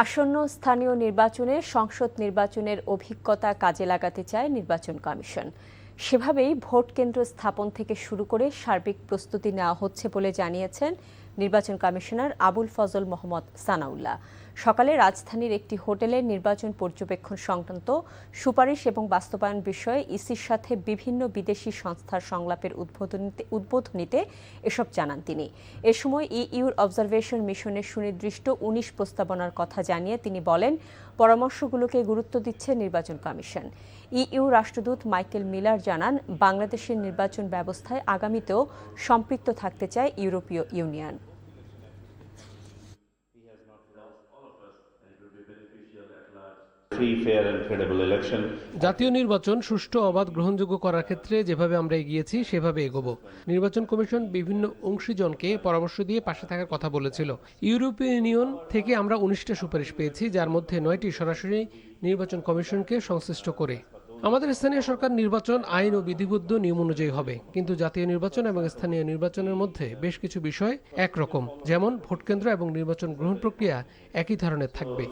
আসন্ন স্থানীয় নির্বাচনে সংসদ নির্বাচনের অভিজ্ঞতা কাজে লাগাতে চায় নির্বাচন কমিশন। সেভাবেই ভোট কেন্দ্র স্থাপন থেকে শুরু করে সার্বিক প্রস্তুতি নেওয়া হচ্ছে বলে জানিয়েছেন নির্বাচন কমিশনার আবুল ফজল মোহাম্মদ সানাউল্লাহ। সকালে রাজধানীর একটি হোটেলে নির্বাচন পর্যবেক্ষণ সংক্রান্ত সুপারিশ এবং বাস্তবায়ন বিষয়ে ইসির সাথে বিভিন্ন বিদেশি সংস্থার সংলাপের উদ্বোধনীতে এসব জানান তিনি। এ সময় ইইউর অবজারভেশন মিশনের সুনির্দিষ্ট ১৯ প্রস্তাবনার কথা জানিয়ে তিনি বলেন, পরামর্শগুলোকে গুরুত্ব দিচ্ছে নির্বাচন কমিশন। ইইউ রাষ্ট্রদূত মাইকেল মিলার জানান, বাংলাদেশের নির্বাচন ব্যবস্থায় আগামীতেও সম্পৃক্ত থাকতে চায় ইউরোপীয় ইউনিয়ন। জাতীয় নির্বাচন সুষ্ঠু, অবাধ, গ্রহণযোগ্য করার ক্ষেত্রে যেভাবে আমরা এগিয়েছি সেভাবে এগোবো। নির্বাচন কমিশন বিভিন্ন অংশীজনকে পরামর্শ দিয়ে পাশে থাকার কথা বলেছিল। ইউরোপীয় ইউনিয়ন থেকে আমরা ১৯টা সুপারিশ পেয়েছি, যার মধ্যে ৯টি সরাসরি নির্বাচন কমিশনকে সংশ্লিষ্ট করে। আমাদের স্থানীয় সরকার নির্বাচন আইন ও বিধিবদ্ধ নিয়ম অনুযায়ী হবে, কিন্তু জাতীয় নির্বাচন এবং স্থানীয় নির্বাচনের মধ্যে বেশ কিছু বিষয় একরকম, যেমন ভোট কেন্দ্র এবং নির্বাচন গ্রহণ প্রক্রিয়া একই ধরনের থাকবে।